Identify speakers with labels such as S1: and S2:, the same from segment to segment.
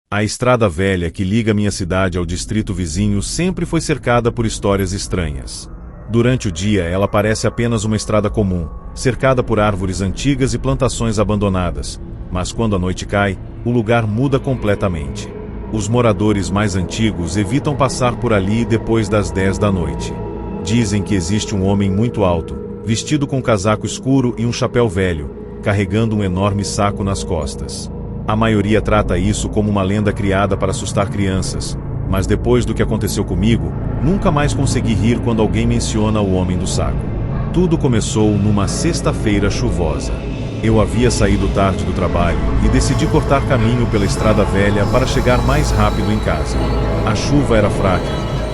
S1: A estrada velha que liga minha cidade ao distrito vizinho sempre foi cercada por histórias estranhas. Durante o dia ela parece apenas uma estrada comum, cercada por árvores antigas e plantações abandonadas, mas quando a noite cai, o lugar muda completamente. Os moradores mais antigos evitam passar por ali depois das 10 da noite. Dizem que existe um homem muito alto, vestido com um casaco escuro e um chapéu velho, carregando um enorme saco nas costas. A maioria trata isso como uma lenda criada para assustar crianças, mas depois do que aconteceu comigo, nunca mais consegui rir quando alguém menciona o homem do saco. Tudo começou numa sexta-feira chuvosa. Eu havia saído tarde do trabalho e decidi cortar caminho pela estrada velha para chegar mais rápido em casa. A chuva era fraca,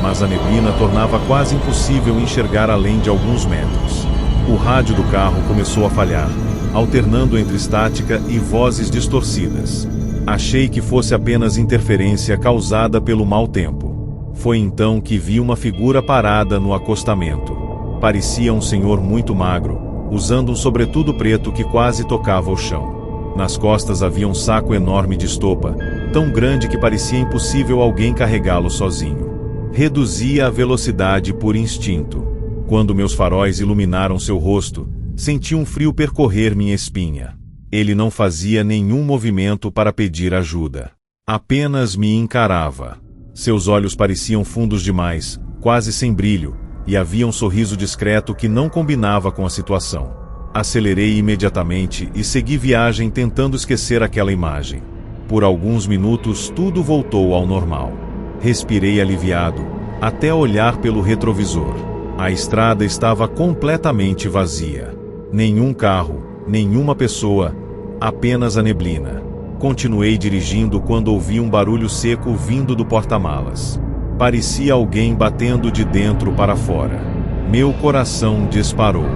S1: mas a neblina tornava quase impossível enxergar além de alguns metros. O rádio do carro começou a falhar, alternando entre estática e vozes distorcidas. Achei que fosse apenas interferência causada pelo mau tempo. Foi então que vi uma figura parada no acostamento. Parecia um senhor muito magro, usando um sobretudo preto que quase tocava o chão. Nas costas havia um saco enorme de estopa, tão grande que parecia impossível alguém carregá-lo sozinho. Reduzia a velocidade por instinto. Quando meus faróis iluminaram seu rosto, senti um frio percorrer minha espinha. Ele não fazia nenhum movimento para pedir ajuda. Apenas me encarava. Seus olhos pareciam fundos demais, quase sem brilho, e havia um sorriso discreto que não combinava com a situação. Acelerei imediatamente e segui viagem tentando esquecer aquela imagem. Por alguns minutos tudo voltou ao normal. Respirei aliviado, até olhar pelo retrovisor. A estrada estava completamente vazia. Nenhum carro, nenhuma pessoa, apenas a neblina. Continuei dirigindo quando ouvi um barulho seco vindo do porta-malas. Parecia alguém batendo de dentro para fora. Meu coração disparou.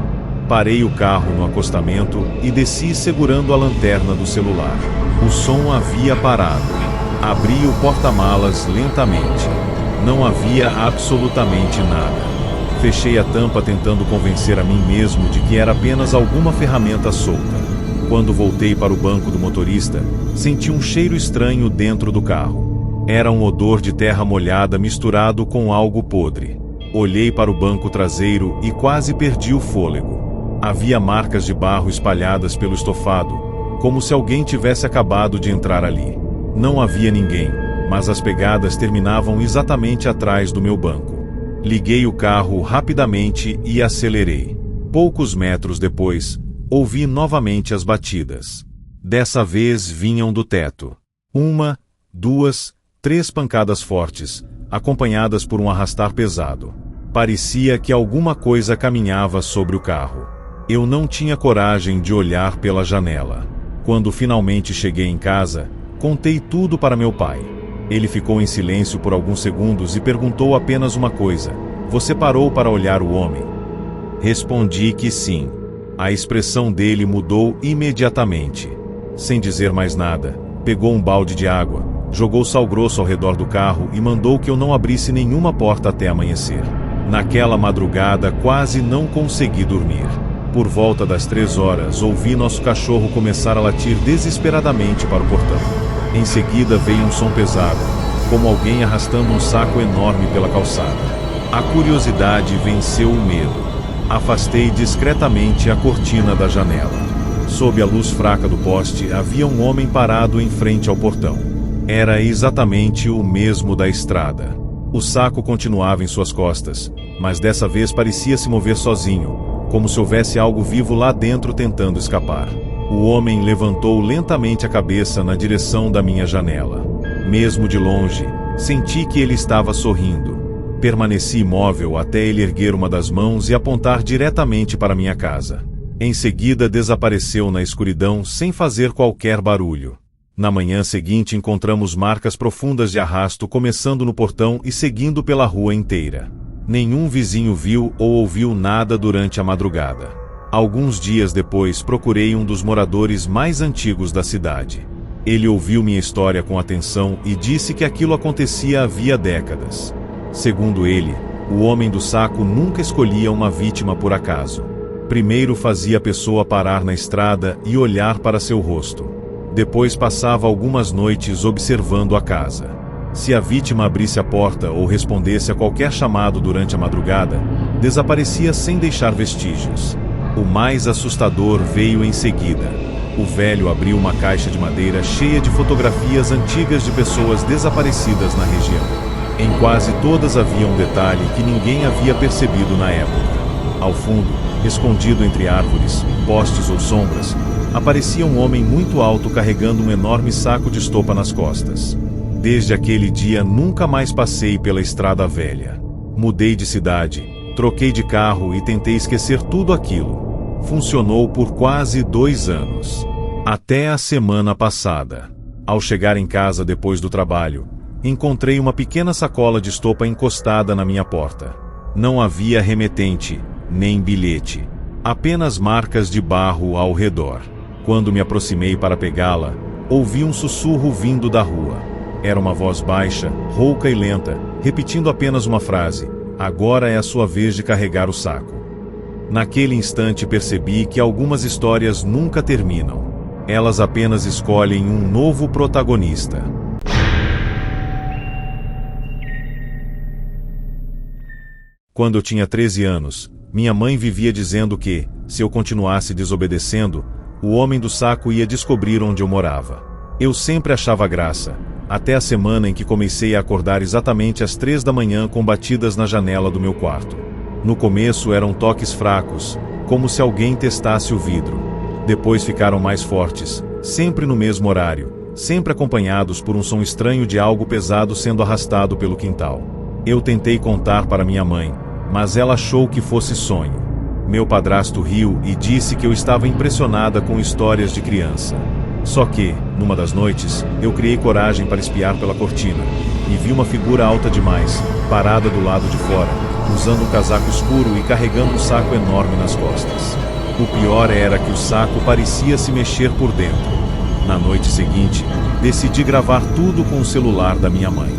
S1: Parei o carro no acostamento e desci segurando a lanterna do celular. O som havia parado. Abri o porta-malas lentamente. Não havia absolutamente nada. Fechei a tampa tentando convencer a mim mesmo de que era apenas alguma ferramenta solta. Quando voltei para o banco do motorista, senti um cheiro estranho dentro do carro. Era um odor de terra molhada misturado com algo podre. Olhei para o banco traseiro e quase perdi o fôlego. Havia marcas de barro espalhadas pelo estofado, como se alguém tivesse acabado de entrar ali. Não havia ninguém, mas as pegadas terminavam exatamente atrás do meu banco. Liguei o carro rapidamente e acelerei. Poucos metros depois, ouvi novamente as batidas. Dessa vez vinham do teto. 1, 2, 3 pancadas fortes, acompanhadas por um arrastar pesado. Parecia que alguma coisa caminhava sobre o carro. Eu não tinha coragem de olhar pela janela. Quando finalmente cheguei em casa, contei tudo para meu pai. Ele ficou em silêncio por alguns segundos e perguntou apenas uma coisa: "Você parou para olhar o homem?" Respondi que sim. A expressão dele mudou imediatamente. Sem dizer mais nada, pegou um balde de água, jogou sal grosso ao redor do carro e mandou que eu não abrisse nenhuma porta até amanhecer. Naquela madrugada quase não consegui dormir. Por volta das 3 horas, ouvi nosso cachorro começar a latir desesperadamente para o portão. Em seguida veio um som pesado, como alguém arrastando um saco enorme pela calçada. A curiosidade venceu o medo. Afastei discretamente a cortina da janela. Sob a luz fraca do poste, havia um homem parado em frente ao portão. Era exatamente o mesmo da estrada. O saco continuava em suas costas, mas dessa vez parecia se mover sozinho, como se houvesse algo vivo lá dentro tentando escapar. O homem levantou lentamente a cabeça na direção da minha janela. Mesmo de longe, senti que ele estava sorrindo. Permaneci imóvel até ele erguer uma das mãos e apontar diretamente para minha casa. Em seguida desapareceu na escuridão sem fazer qualquer barulho. Na manhã seguinte encontramos marcas profundas de arrasto começando no portão e seguindo pela rua inteira. Nenhum vizinho viu ou ouviu nada durante a madrugada. Alguns dias depois procurei um dos moradores mais antigos da cidade. Ele ouviu minha história com atenção e disse que aquilo acontecia havia décadas. Segundo ele, o homem do saco nunca escolhia uma vítima por acaso. Primeiro fazia a pessoa parar na estrada e olhar para seu rosto. Depois passava algumas noites observando a casa. Se a vítima abrisse a porta ou respondesse a qualquer chamado durante a madrugada, desaparecia sem deixar vestígios. O mais assustador veio em seguida. O velho abriu uma caixa de madeira cheia de fotografias antigas de pessoas desaparecidas na região. Em quase todas havia um detalhe que ninguém havia percebido na época. Ao fundo, escondido entre árvores, postes ou sombras, aparecia um homem muito alto carregando um enorme saco de estopa nas costas. Desde aquele dia nunca mais passei pela estrada velha. Mudei de cidade, troquei de carro e tentei esquecer tudo aquilo. Funcionou por quase 2 anos. Até a semana passada. Ao chegar em casa depois do trabalho, encontrei uma pequena sacola de estopa encostada na minha porta. Não havia remetente, nem bilhete. Apenas marcas de barro ao redor. Quando me aproximei para pegá-la, ouvi um sussurro vindo da rua. Era uma voz baixa, rouca e lenta, repetindo apenas uma frase: "Agora é a sua vez de carregar o saco." Naquele instante percebi que algumas histórias nunca terminam. Elas apenas escolhem um novo protagonista. Quando eu tinha 13 anos, minha mãe vivia dizendo que, se eu continuasse desobedecendo, o homem do saco ia descobrir onde eu morava. Eu sempre achava graça, até a semana em que comecei a acordar exatamente às 3 da manhã com batidas na janela do meu quarto. No começo eram toques fracos, como se alguém testasse o vidro. Depois ficaram mais fortes, sempre no mesmo horário, sempre acompanhados por um som estranho de algo pesado sendo arrastado pelo quintal. Eu tentei contar para minha mãe, mas ela achou que fosse sonho. Meu padrasto riu e disse que eu estava impressionada com histórias de criança. Só que, numa das noites, eu criei coragem para espiar pela cortina, e vi uma figura alta demais, parada do lado de fora, usando um casaco escuro e carregando um saco enorme nas costas. O pior era que o saco parecia se mexer por dentro. Na noite seguinte, decidi gravar tudo com o celular da minha mãe.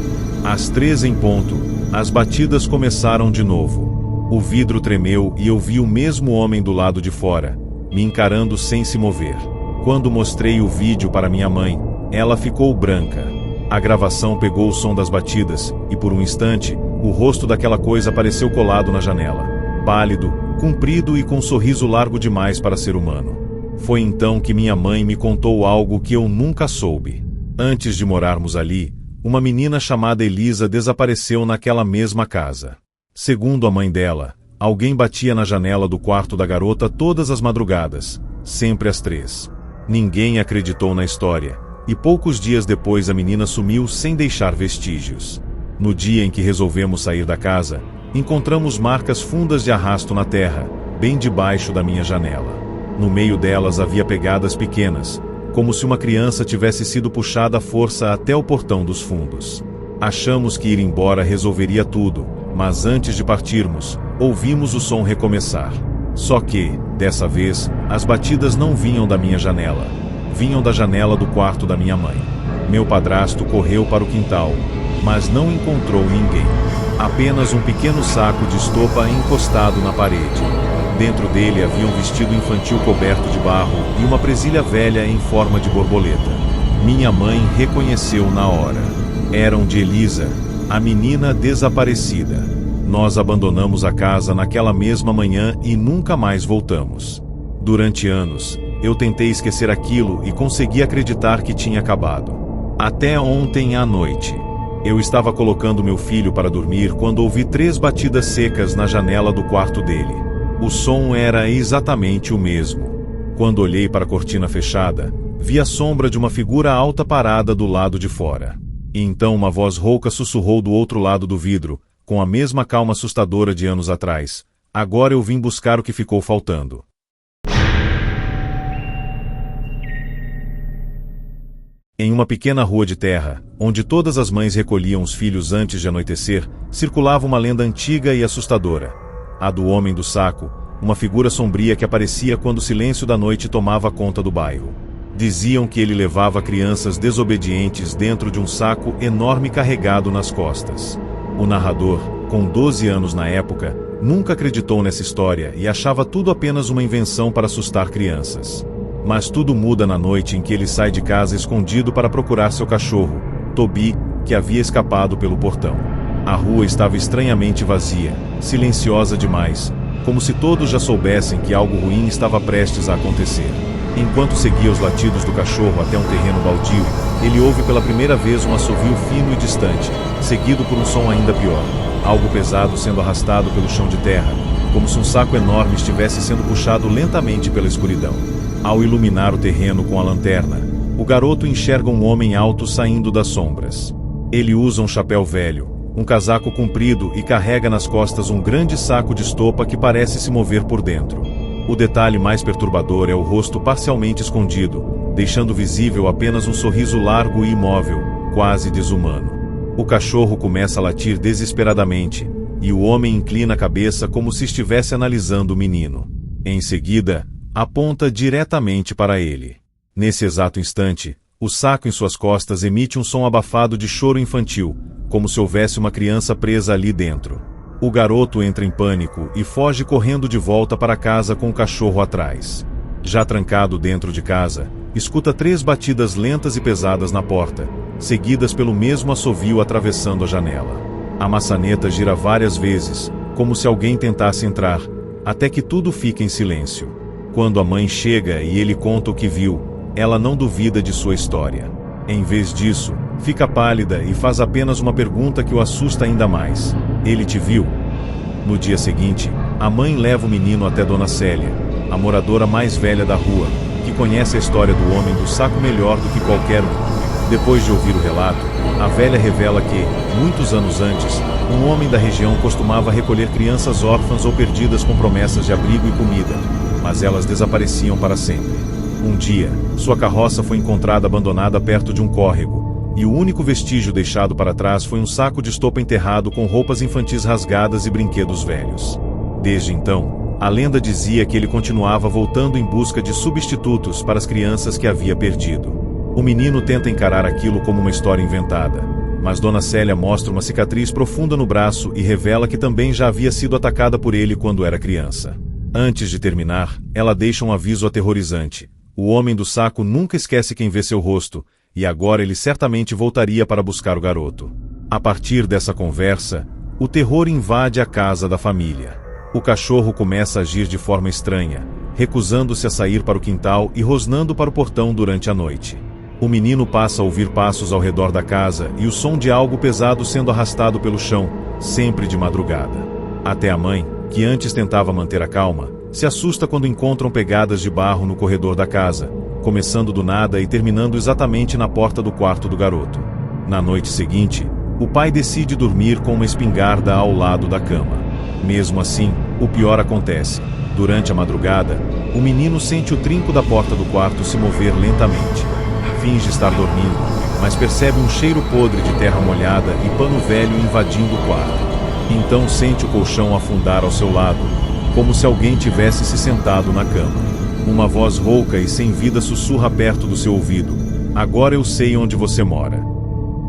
S1: Às 3 em ponto, as batidas começaram de novo. O vidro tremeu e eu vi o mesmo homem do lado de fora, me encarando sem se mover. Quando mostrei o vídeo para minha mãe, ela ficou branca. A gravação pegou o som das batidas, e por um instante, o rosto daquela coisa apareceu colado na janela. Pálido, comprido e com um sorriso largo demais para ser humano. Foi então que minha mãe me contou algo que eu nunca soube. Antes de morarmos ali, uma menina chamada Elisa desapareceu naquela mesma casa. Segundo a mãe dela, alguém batia na janela do quarto da garota todas as madrugadas, sempre às 3. Ninguém acreditou na história, e poucos dias depois a menina sumiu sem deixar vestígios. No dia em que resolvemos sair da casa, encontramos marcas fundas de arrasto na terra, bem debaixo da minha janela. No meio delas havia pegadas pequenas, como se uma criança tivesse sido puxada à força até o portão dos fundos. Achamos que ir embora resolveria tudo, mas antes de partirmos, ouvimos o som recomeçar. Só que, dessa vez, as batidas não vinham da minha janela. Vinham da janela do quarto da minha mãe. Meu padrasto correu para o quintal, mas não encontrou ninguém. Apenas um pequeno saco de estopa encostado na parede. Dentro dele havia um vestido infantil coberto de barro e uma presilha velha em forma de borboleta. Minha mãe reconheceu na hora. Eram de Elisa, a menina desaparecida. Nós abandonamos a casa naquela mesma manhã e nunca mais voltamos. Durante anos, eu tentei esquecer aquilo e consegui acreditar que tinha acabado. Até ontem à noite. Eu estava colocando meu filho para dormir quando ouvi 3 batidas secas na janela do quarto dele. O som era exatamente o mesmo. Quando olhei para a cortina fechada, vi a sombra de uma figura alta parada do lado de fora. E então uma voz rouca sussurrou do outro lado do vidro, com a mesma calma assustadora de anos atrás: "Agora eu vim buscar o que ficou faltando." Em uma pequena rua de terra, onde todas as mães recolhiam os filhos antes de anoitecer, circulava uma lenda antiga e assustadora. A do homem do saco, uma figura sombria que aparecia quando o silêncio da noite tomava conta do bairro. Diziam que ele levava crianças desobedientes dentro de um saco enorme carregado nas costas. O narrador, com 12 anos na época, nunca acreditou nessa história e achava tudo apenas uma invenção para assustar crianças. Mas tudo muda na noite em que ele sai de casa escondido para procurar seu cachorro, Toby, que havia escapado pelo portão. A rua estava estranhamente vazia, silenciosa demais, como se todos já soubessem que algo ruim estava prestes a acontecer. Enquanto seguia os latidos do cachorro até um terreno baldio, ele ouve pela primeira vez um assovio fino e distante, seguido por um som ainda pior, algo pesado sendo arrastado pelo chão de terra, como se um saco enorme estivesse sendo puxado lentamente pela escuridão. Ao iluminar o terreno com a lanterna, o garoto enxerga um homem alto saindo das sombras. Ele usa um chapéu velho, um casaco comprido e carrega nas costas um grande saco de estopa que parece se mover por dentro. O detalhe mais perturbador é o rosto parcialmente escondido, deixando visível apenas um sorriso largo e imóvel, quase desumano. O cachorro começa a latir desesperadamente, e o homem inclina a cabeça como se estivesse analisando o menino. Em seguida, aponta diretamente para ele. Nesse exato instante, o saco em suas costas emite um som abafado de choro infantil, como se houvesse uma criança presa ali dentro. O garoto entra em pânico e foge correndo de volta para casa com o cachorro atrás. Já trancado dentro de casa, escuta 3 batidas lentas e pesadas na porta, seguidas pelo mesmo assovio atravessando a janela. A maçaneta gira várias vezes, como se alguém tentasse entrar, até que tudo fica em silêncio. Quando a mãe chega e ele conta o que viu, ela não duvida de sua história. Em vez disso, fica pálida e faz apenas uma pergunta que o assusta ainda mais. Ele te viu? No dia seguinte, a mãe leva o menino até Dona Célia, a moradora mais velha da rua, que conhece a história do homem do saco melhor do que qualquer um. Depois de ouvir o relato, a velha revela que, muitos anos antes, um homem da região costumava recolher crianças órfãs ou perdidas com promessas de abrigo e comida, mas elas desapareciam para sempre. Um dia, sua carroça foi encontrada abandonada perto de um córrego, e o único vestígio deixado para trás foi um saco de estopa enterrado com roupas infantis rasgadas e brinquedos velhos. Desde então, a lenda dizia que ele continuava voltando em busca de substitutos para as crianças que havia perdido. O menino tenta encarar aquilo como uma história inventada, mas Dona Célia mostra uma cicatriz profunda no braço e revela que também já havia sido atacada por ele quando era criança. Antes de terminar, ela deixa um aviso aterrorizante. O homem do saco nunca esquece quem vê seu rosto, e agora ele certamente voltaria para buscar o garoto. A partir dessa conversa, o terror invade a casa da família. O cachorro começa a agir de forma estranha, recusando-se a sair para o quintal e rosnando para o portão durante a noite. O menino passa a ouvir passos ao redor da casa e o som de algo pesado sendo arrastado pelo chão, sempre de madrugada. Até a mãe, que antes tentava manter a calma, se assusta quando encontram pegadas de barro no corredor da casa, começando do nada e terminando exatamente na porta do quarto do garoto. Na noite seguinte, o pai decide dormir com uma espingarda ao lado da cama. Mesmo assim, o pior acontece. Durante a madrugada, o menino sente o trinco da porta do quarto se mover lentamente. Finge estar dormindo, mas percebe um cheiro podre de terra molhada e pano velho invadindo o quarto. Então sente o colchão afundar ao seu lado, como se alguém tivesse se sentado na cama. Uma voz rouca e sem vida sussurra perto do seu ouvido: "Agora eu sei onde você mora."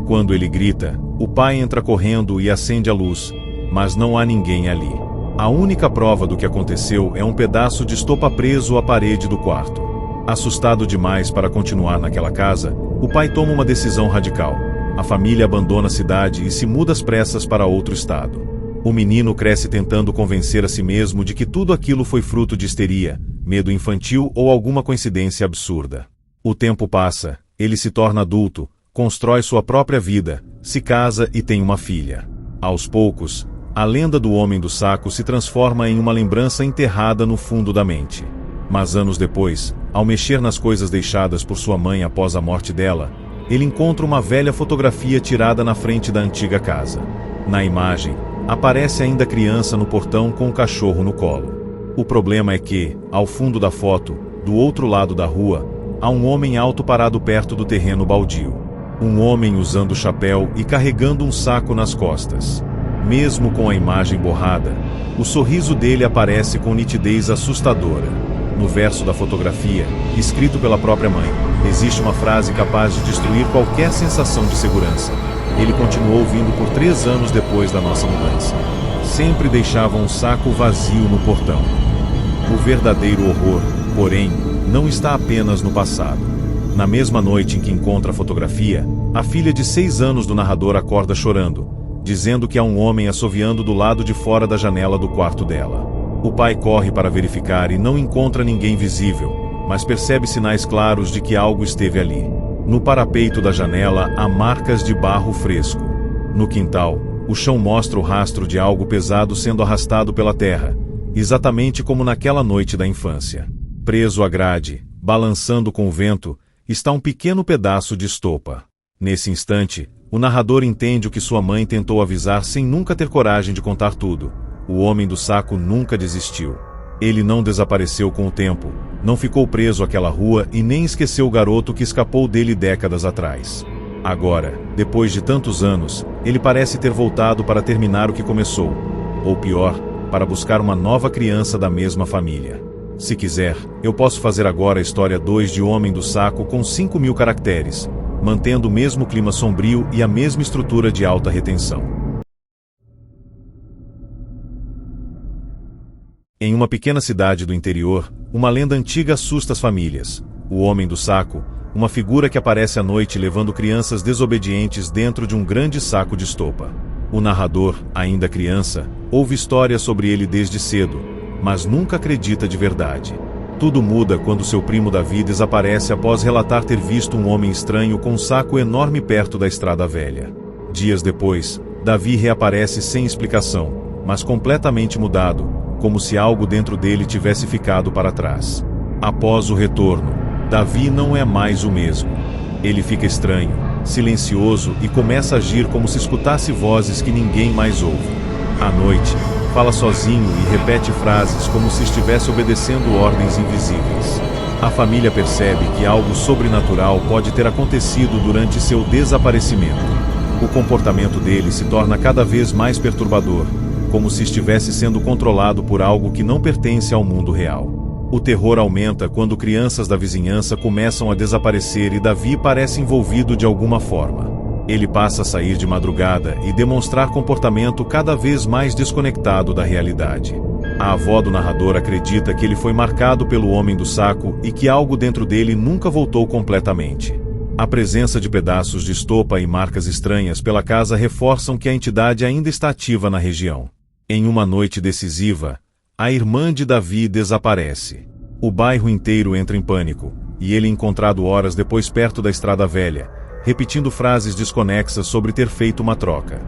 S1: Quando ele grita, o pai entra correndo e acende a luz, mas não há ninguém ali. A única prova do que aconteceu é um pedaço de estopa preso à parede do quarto. Assustado demais para continuar naquela casa, o pai toma uma decisão radical. A família abandona a cidade e se muda às pressas para outro estado. O menino cresce tentando convencer a si mesmo de que tudo aquilo foi fruto de histeria, medo infantil ou alguma coincidência absurda. O tempo passa, ele se torna adulto, constrói sua própria vida, se casa e tem uma filha. Aos poucos, a lenda do homem do saco se transforma em uma lembrança enterrada no fundo da mente. Mas anos depois, ao mexer nas coisas deixadas por sua mãe após a morte dela, ele encontra uma velha fotografia tirada na frente da antiga casa. Na imagem, aparece ainda criança no portão com um cachorro no colo. O problema é que, ao fundo da foto, do outro lado da rua, há um homem alto parado perto do terreno baldio. Um homem usando chapéu e carregando um saco nas costas. Mesmo com a imagem borrada, o sorriso dele aparece com nitidez assustadora. No verso da fotografia, escrito pela própria mãe, existe uma frase capaz de destruir qualquer sensação de segurança. Ele continuou vindo por 3 anos depois da nossa mudança. Sempre deixava um saco vazio no portão. O verdadeiro horror, porém, não está apenas no passado. Na mesma noite em que encontra a fotografia, a filha de 6 anos do narrador acorda chorando, dizendo que há um homem assoviando do lado de fora da janela do quarto dela. O pai corre para verificar e não encontra ninguém visível, mas percebe sinais claros de que algo esteve ali. No parapeito da janela há marcas de barro fresco. No quintal, o chão mostra o rastro de algo pesado sendo arrastado pela terra, exatamente como naquela noite da infância. Preso à grade, balançando com o vento, está um pequeno pedaço de estopa. Nesse instante, o narrador entende o que sua mãe tentou avisar sem nunca ter coragem de contar tudo. O homem do saco nunca desistiu. Ele não desapareceu com o tempo, não ficou preso àquela rua e nem esqueceu o garoto que escapou dele décadas atrás. Agora, depois de tantos anos, ele parece ter voltado para terminar o que começou. Ou pior, para buscar uma nova criança da mesma família. Se quiser, eu posso fazer agora a história 2 de O Homem do Saco com 5.000 caracteres, mantendo o mesmo clima sombrio e a mesma estrutura de alta retenção. Em uma pequena cidade do interior, uma lenda antiga assusta as famílias. O Homem do Saco, uma figura que aparece à noite levando crianças desobedientes dentro de um grande saco de estopa. O narrador, ainda criança, ouve histórias sobre ele desde cedo, mas nunca acredita de verdade. Tudo muda quando seu primo Davi desaparece após relatar ter visto um homem estranho com um saco enorme perto da estrada velha. Dias depois, Davi reaparece sem explicação, mas completamente mudado, como se algo dentro dele tivesse ficado para trás. Após o retorno, Davi não é mais o mesmo. Ele fica estranho, silencioso e começa a agir como se escutasse vozes que ninguém mais ouve. À noite, fala sozinho e repete frases como se estivesse obedecendo ordens invisíveis. A família percebe que algo sobrenatural pode ter acontecido durante seu desaparecimento. O comportamento dele se torna cada vez mais perturbador, como se estivesse sendo controlado por algo que não pertence ao mundo real. O terror aumenta quando crianças da vizinhança começam a desaparecer e Davi parece envolvido de alguma forma. Ele passa a sair de madrugada e demonstrar comportamento cada vez mais desconectado da realidade. A avó do narrador acredita que ele foi marcado pelo Homem do Saco e que algo dentro dele nunca voltou completamente. A presença de pedaços de estopa e marcas estranhas pela casa reforçam que a entidade ainda está ativa na região. Em uma noite decisiva, a irmã de Davi desaparece. O bairro inteiro entra em pânico, e ele é encontrado horas depois perto da estrada velha, repetindo frases desconexas sobre ter feito uma troca.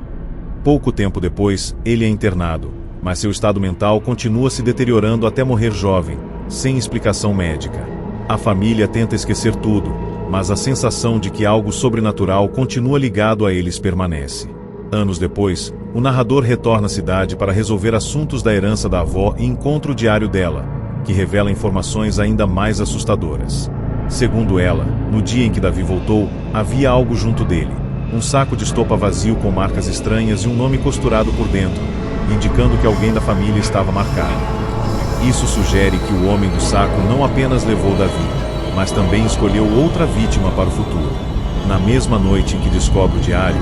S1: Pouco tempo depois, ele é internado, mas seu estado mental continua se deteriorando até morrer jovem, sem explicação médica. A família tenta esquecer tudo, mas a sensação de que algo sobrenatural continua ligado a eles permanece. Anos depois, o narrador retorna à cidade para resolver assuntos da herança da avó e encontra o diário dela, que revela informações ainda mais assustadoras. Segundo ela, no dia em que Davi voltou, havia algo junto dele, um saco de estopa vazio com marcas estranhas e um nome costurado por dentro, indicando que alguém da família estava marcado. Isso sugere que o Homem do Saco não apenas levou Davi, mas também escolheu outra vítima para o futuro. Na mesma noite em que descobre o diário,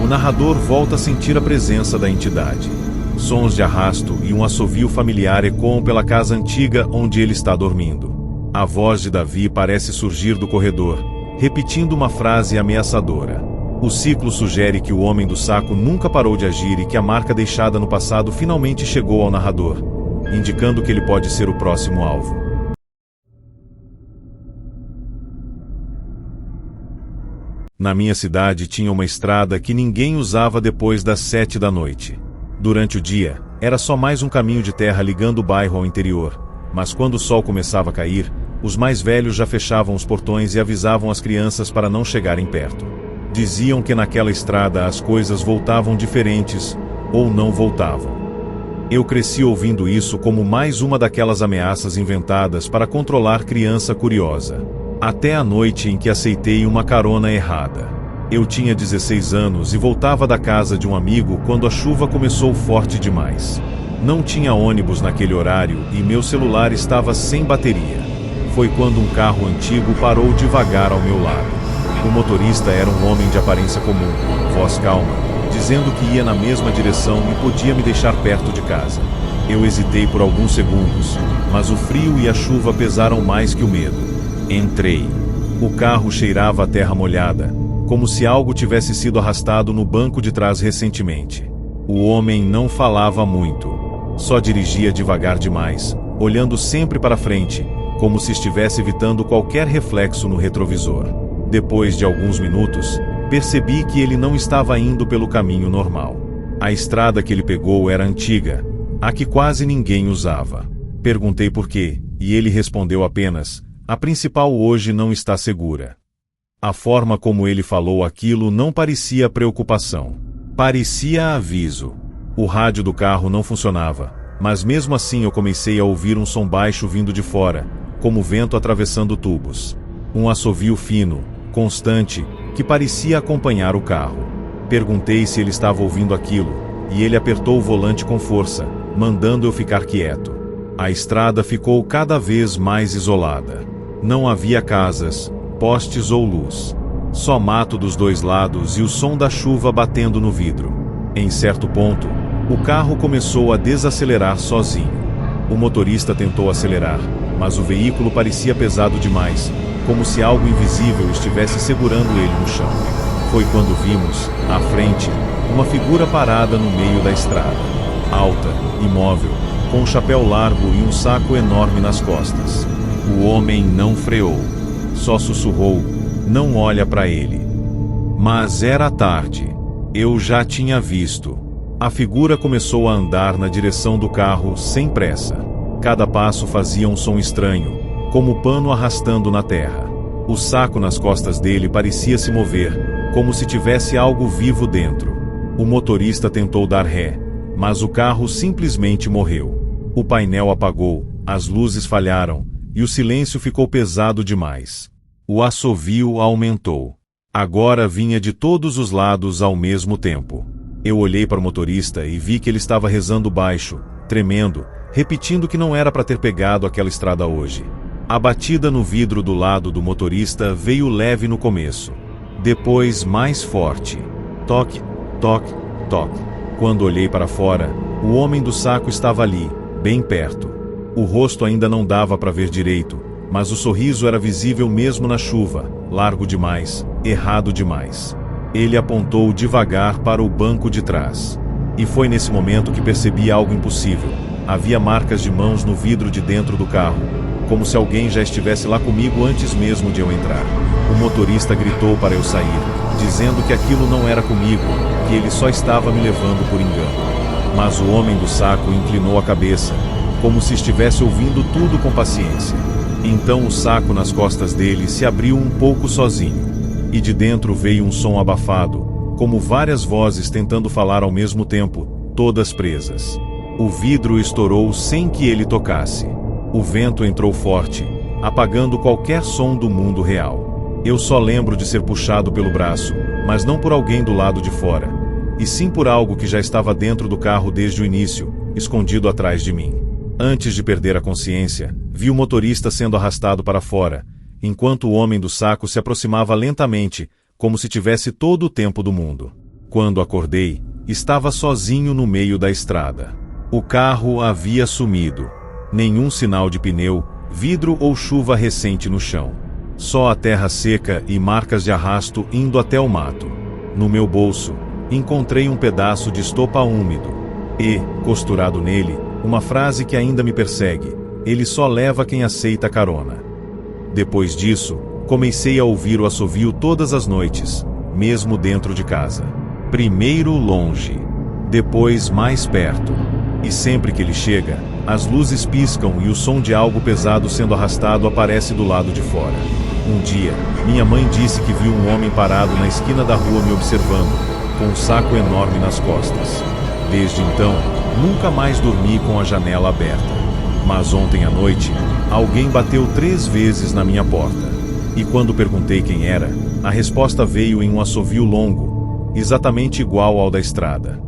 S1: o narrador volta a sentir a presença da entidade. Sons de arrasto e um assovio familiar ecoam pela casa antiga onde ele está dormindo. A voz de Davi parece surgir do corredor, repetindo uma frase ameaçadora. O ciclo sugere que o Homem do Saco nunca parou de agir e que a marca deixada no passado finalmente chegou ao narrador, indicando que ele pode ser o próximo alvo. Na minha cidade tinha uma estrada que ninguém usava depois das 7 da noite. Durante o dia, era só mais um caminho de terra ligando o bairro ao interior, mas quando o sol começava a cair, os mais velhos já fechavam os portões e avisavam as crianças para não chegarem perto. Diziam que naquela estrada as coisas voltavam diferentes, ou não voltavam. Eu cresci ouvindo isso como mais uma daquelas ameaças inventadas para controlar criança curiosa. Até a noite em que aceitei uma carona errada. Eu tinha 16 anos e voltava da casa de um amigo quando a chuva começou forte demais. Não tinha ônibus naquele horário e meu celular estava sem bateria. Foi quando um carro antigo parou devagar ao meu lado. O motorista era um homem de aparência comum, voz calma, dizendo que ia na mesma direção e podia me deixar perto de casa. Eu hesitei por alguns segundos, mas o frio e a chuva pesaram mais que o medo. Entrei. O carro cheirava a terra molhada, como se algo tivesse sido arrastado no banco de trás recentemente. O homem não falava muito. Só dirigia devagar demais, olhando sempre para frente, como se estivesse evitando qualquer reflexo no retrovisor. Depois de alguns minutos, percebi que ele não estava indo pelo caminho normal. A estrada que ele pegou era antiga, a que quase ninguém usava. Perguntei por quê, e ele respondeu apenas: "A principal hoje não está segura." A forma como ele falou aquilo não parecia preocupação. Parecia aviso. O rádio do carro não funcionava, mas mesmo assim eu comecei a ouvir um som baixo vindo de fora, como vento atravessando tubos. Um assovio fino, constante, que parecia acompanhar o carro. Perguntei se ele estava ouvindo aquilo, e ele apertou o volante com força, mandando eu ficar quieto. A estrada ficou cada vez mais isolada. Não havia casas, postes ou luz. Só mato dos dois lados e o som da chuva batendo no vidro. Em certo ponto, o carro começou a desacelerar sozinho. O motorista tentou acelerar, mas o veículo parecia pesado demais, como se algo invisível estivesse segurando ele no chão. Foi quando vimos, à frente, uma figura parada no meio da estrada. Alta, imóvel, com um chapéu largo e um saco enorme nas costas. O homem não freou. Só sussurrou: "Não olha para ele." Mas era tarde. Eu já tinha visto. A figura começou a andar na direção do carro sem pressa. Cada passo fazia um som estranho, como pano arrastando na terra. O saco nas costas dele parecia se mover, como se tivesse algo vivo dentro. O motorista tentou dar ré, mas o carro simplesmente morreu. O painel apagou, as luzes falharam, e o silêncio ficou pesado demais. O assovio aumentou. Agora vinha de todos os lados ao mesmo tempo. Eu olhei para o motorista e vi que ele estava rezando baixo, tremendo, repetindo que não era para ter pegado aquela estrada hoje. A batida no vidro do lado do motorista veio leve no começo. Depois mais forte. Toque, toque, toque. Quando olhei para fora, o homem do saco estava ali, bem perto. O rosto ainda não dava para ver direito, mas o sorriso era visível mesmo na chuva, largo demais, errado demais. Ele apontou devagar para o banco de trás. E foi nesse momento que percebi algo impossível. Havia marcas de mãos no vidro de dentro do carro, como se alguém já estivesse lá comigo antes mesmo de eu entrar. O motorista gritou para eu sair, dizendo que aquilo não era comigo, que ele só estava me levando por engano. Mas o homem do saco inclinou a cabeça, como se estivesse ouvindo tudo com paciência. Então o saco nas costas dele se abriu um pouco sozinho, e de dentro veio um som abafado, como várias vozes tentando falar ao mesmo tempo, todas presas. O vidro estourou sem que ele tocasse. O vento entrou forte, apagando qualquer som do mundo real. Eu só lembro de ser puxado pelo braço, mas não por alguém do lado de fora, e sim por algo que já estava dentro do carro desde o início, escondido atrás de mim. Antes de perder a consciência, vi o motorista sendo arrastado para fora, enquanto o homem do saco se aproximava lentamente, como se tivesse todo o tempo do mundo. Quando acordei, estava sozinho no meio da estrada. O carro havia sumido. Nenhum sinal de pneu, vidro ou chuva recente no chão. Só a terra seca e marcas de arrasto indo até o mato. No meu bolso, encontrei um pedaço de estopa úmido. E, costurado nele, uma frase que ainda me persegue: "Ele só leva quem aceita carona." Depois disso, comecei a ouvir o assovio todas as noites, mesmo dentro de casa. Primeiro longe, depois mais perto. E sempre que ele chega, as luzes piscam e o som de algo pesado sendo arrastado aparece do lado de fora. Um dia, minha mãe disse que viu um homem parado na esquina da rua me observando, com um saco enorme nas costas. Desde então, nunca mais dormi com a janela aberta. Mas ontem à noite, alguém bateu 3 vezes na minha porta. E quando perguntei quem era, a resposta veio em um assovio longo, exatamente igual ao da estrada.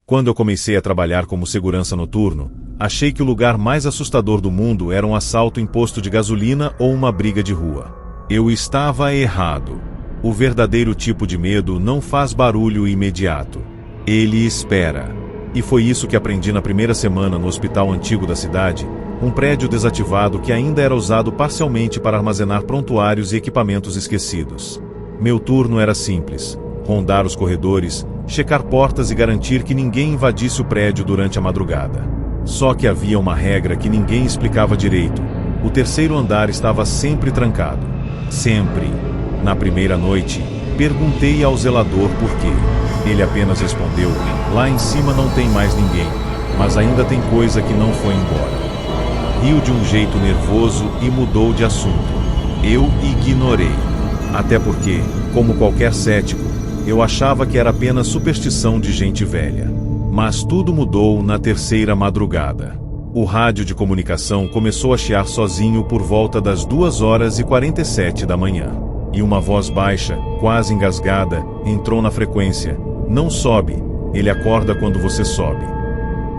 S1: Quando eu comecei a trabalhar como segurança noturno, achei que o lugar mais assustador do mundo era um assalto em posto de gasolina ou uma briga de rua. Eu estava errado. O verdadeiro tipo de medo não faz barulho imediato. Ele espera. E foi isso que aprendi na primeira semana no hospital antigo da cidade, um prédio desativado que ainda era usado parcialmente para armazenar prontuários e equipamentos esquecidos. Meu turno era simples: rondar os corredores, checar portas e garantir que ninguém invadisse o prédio durante a madrugada. Só que havia uma regra que ninguém explicava direito: o terceiro andar estava sempre trancado. Sempre. Na primeira noite, perguntei ao zelador por quê. Ele apenas respondeu: lá em cima não tem mais ninguém, mas ainda tem coisa que não foi embora. Riu de um jeito nervoso e mudou de assunto. Eu ignorei. Até porque, como qualquer cético, eu achava que era apenas superstição de gente velha. Mas tudo mudou na terceira madrugada. O rádio de comunicação começou a chiar sozinho por volta das 2h47 da manhã. E uma voz baixa, quase engasgada, entrou na frequência: não sobe, ele acorda quando você sobe.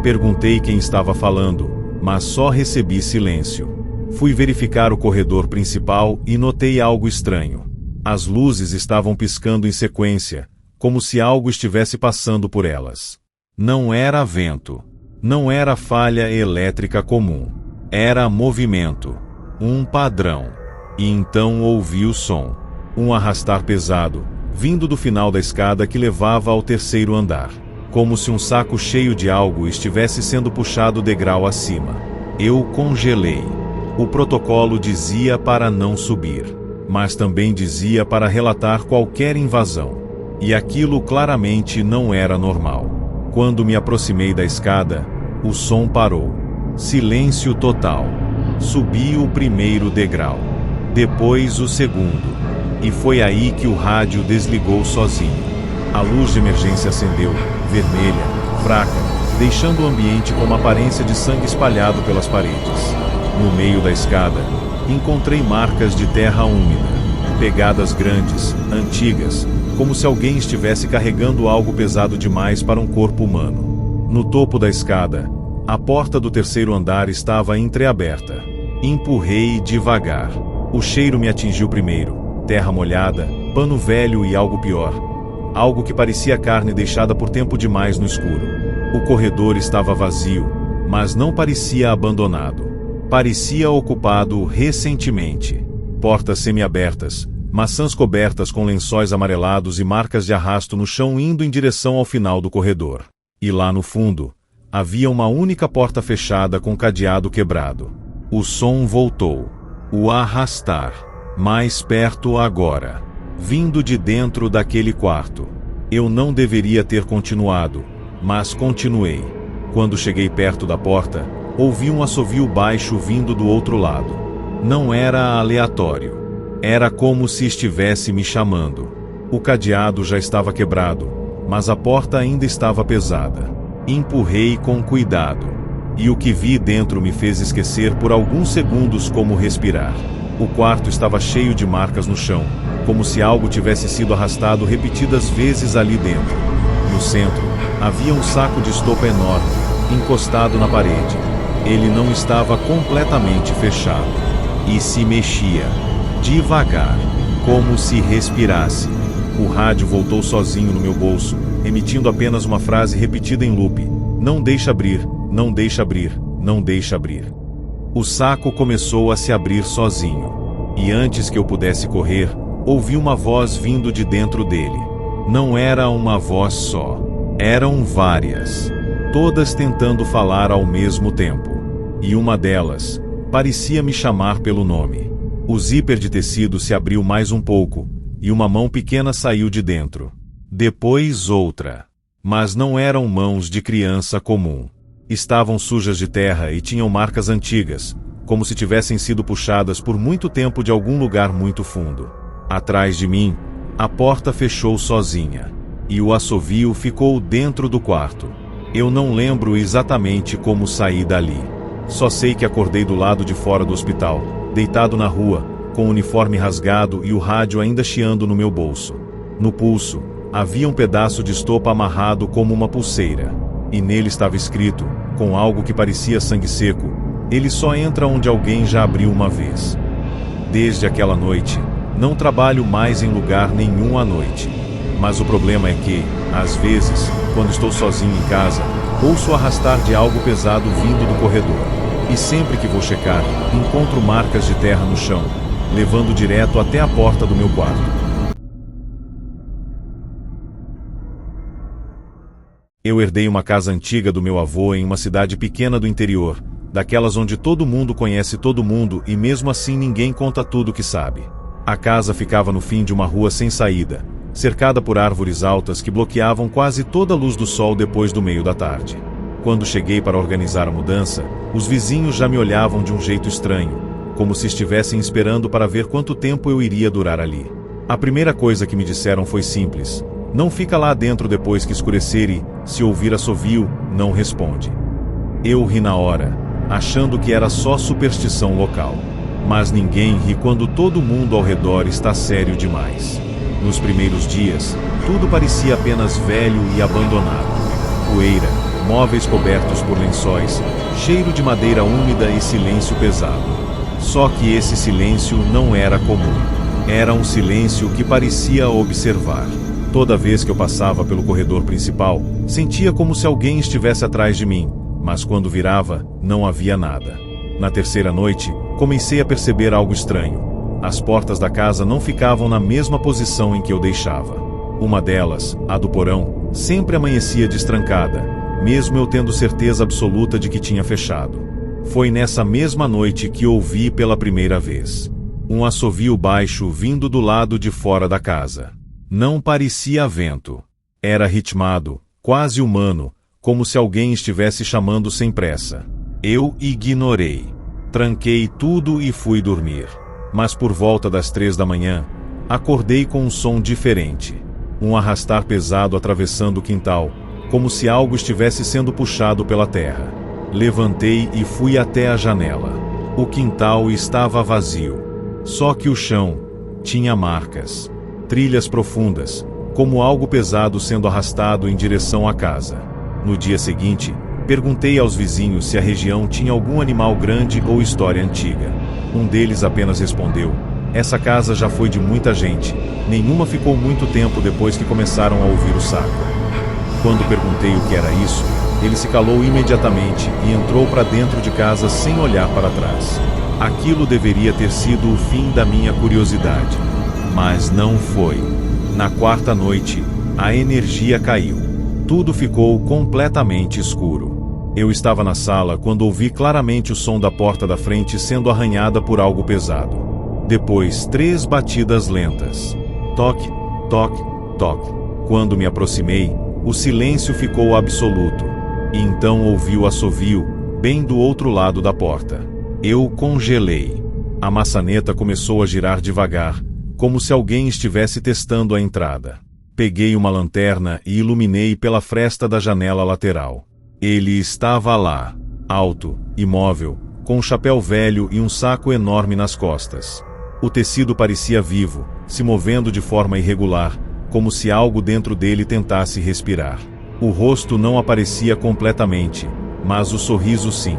S1: Perguntei quem estava falando, mas só recebi silêncio. Fui verificar o corredor principal e notei algo estranho. As luzes estavam piscando em sequência, como se algo estivesse passando por elas. Não era vento. Não era falha elétrica comum. Era movimento. Um padrão. E então ouvi o som. Um arrastar pesado, vindo do final da escada que levava ao terceiro andar. Como se um saco cheio de algo estivesse sendo puxado degrau acima. Eu congelei. O protocolo dizia para não subir, mas também dizia para relatar qualquer invasão. E aquilo claramente não era normal. Quando me aproximei da escada, o som parou. Silêncio total. Subi o primeiro degrau. Depois o segundo. E foi aí que o rádio desligou sozinho. A luz de emergência acendeu, vermelha, fraca, deixando o ambiente com uma aparência de sangue espalhado pelas paredes. No meio da escada, encontrei marcas de terra úmida, pegadas grandes, antigas, como se alguém estivesse carregando algo pesado demais para um corpo humano. No topo da escada, a porta do terceiro andar estava entreaberta. Empurrei devagar. O cheiro me atingiu primeiro: terra molhada, pano velho e algo pior. Algo que parecia carne deixada por tempo demais no escuro. O corredor estava vazio, mas não parecia abandonado. Parecia ocupado recentemente. Portas semiabertas, maçãs cobertas com lençóis amarelados e marcas de arrasto no chão indo em direção ao final do corredor. E lá no fundo, havia uma única porta fechada com cadeado quebrado. O som voltou. O arrastar. Mais perto agora. Vindo de dentro daquele quarto. Eu não deveria ter continuado, mas continuei. Quando cheguei perto da porta, ouvi um assovio baixo vindo do outro lado. Não era aleatório. Era como se estivesse me chamando. O cadeado já estava quebrado, mas a porta ainda estava pesada. Empurrei com cuidado. E o que vi dentro me fez esquecer por alguns segundos como respirar. O quarto estava cheio de marcas no chão, como se algo tivesse sido arrastado repetidas vezes ali dentro. No centro, havia um saco de estopa enorme, encostado na parede. Ele não estava completamente fechado. E se mexia, devagar, como se respirasse. O rádio voltou sozinho no meu bolso, emitindo apenas uma frase repetida em loop: não deixa abrir, não deixa abrir, não deixa abrir. O saco começou a se abrir sozinho. E antes que eu pudesse correr, ouvi uma voz vindo de dentro dele. Não era uma voz só. Eram várias. Todas tentando falar ao mesmo tempo. E uma delas parecia me chamar pelo nome. O zíper de tecido se abriu mais um pouco, e uma mão pequena saiu de dentro. Depois outra. Mas não eram mãos de criança comum. Estavam sujas de terra e tinham marcas antigas, como se tivessem sido puxadas por muito tempo de algum lugar muito fundo. Atrás de mim, a porta fechou sozinha, e o assovio ficou dentro do quarto. Eu não lembro exatamente como saí dali. Só sei que acordei do lado de fora do hospital, deitado na rua, com o uniforme rasgado e o rádio ainda chiando no meu bolso. No pulso, havia um pedaço de estopa amarrado como uma pulseira. E nele estava escrito, com algo que parecia sangue seco: ele só entra onde alguém já abriu uma vez. Desde aquela noite, não trabalho mais em lugar nenhum à noite. Mas o problema é que, às vezes, quando estou sozinho em casa, ouço o arrastar de algo pesado vindo do corredor. E sempre que vou checar, encontro marcas de terra no chão, levando direto até a porta do meu quarto. Eu herdei uma casa antiga do meu avô em uma cidade pequena do interior, daquelas onde todo mundo conhece todo mundo e mesmo assim ninguém conta tudo o que sabe. A casa ficava no fim de uma rua sem saída, cercada por árvores altas que bloqueavam quase toda a luz do sol depois do meio da tarde. Quando cheguei para organizar a mudança, os vizinhos já me olhavam de um jeito estranho, como se estivessem esperando para ver quanto tempo eu iria durar ali. A primeira coisa que me disseram foi simples: não fica lá dentro depois que escurecer e, se ouvir assovio, não responde. Eu ri na hora, achando que era só superstição local. Mas ninguém ri quando todo mundo ao redor está sério demais. Nos primeiros dias, tudo parecia apenas velho e abandonado. Poeira, móveis cobertos por lençóis, cheiro de madeira úmida e silêncio pesado. Só que esse silêncio não era comum. Era um silêncio que parecia observar. Toda vez que eu passava pelo corredor principal, sentia como se alguém estivesse atrás de mim, mas quando virava, não havia nada. Na terceira noite, comecei a perceber algo estranho. As portas da casa não ficavam na mesma posição em que eu deixava. Uma delas, a do porão, sempre amanhecia destrancada, mesmo eu tendo certeza absoluta de que tinha fechado. Foi nessa mesma noite que ouvi pela primeira vez um assovio baixo vindo do lado de fora da casa. Não parecia vento. Era ritmado, quase humano, como se alguém estivesse chamando sem pressa. Eu ignorei. Tranquei tudo e fui dormir. Mas por volta das 3 da manhã, acordei com um som diferente. Um arrastar pesado atravessando o quintal, como se algo estivesse sendo puxado pela terra. Levantei e fui até a janela. O quintal estava vazio. Só que o chão tinha marcas. Trilhas profundas, como algo pesado sendo arrastado em direção à casa. No dia seguinte, perguntei aos vizinhos se a região tinha algum animal grande ou história antiga. Um deles apenas respondeu: essa casa já foi de muita gente, nenhuma ficou muito tempo depois que começaram a ouvir o saco. Quando perguntei o que era isso, ele se calou imediatamente e entrou para dentro de casa sem olhar para trás. Aquilo deveria ter sido o fim da minha curiosidade. Mas não foi. Na quarta noite, a energia caiu. Tudo ficou completamente escuro. Eu estava na sala quando ouvi claramente o som da porta da frente sendo arranhada por algo pesado. Depois, 3 batidas lentas. Toque, toque, toque. Quando me aproximei, o silêncio ficou absoluto. E então ouvi o assovio, bem do outro lado da porta. Eu congelei. A maçaneta começou a girar devagar, como se alguém estivesse testando a entrada. Peguei uma lanterna e iluminei pela fresta da janela lateral. Ele estava lá, alto, imóvel, com um chapéu velho e um saco enorme nas costas. O tecido parecia vivo, se movendo de forma irregular, como se algo dentro dele tentasse respirar. O rosto não aparecia completamente, mas o sorriso sim.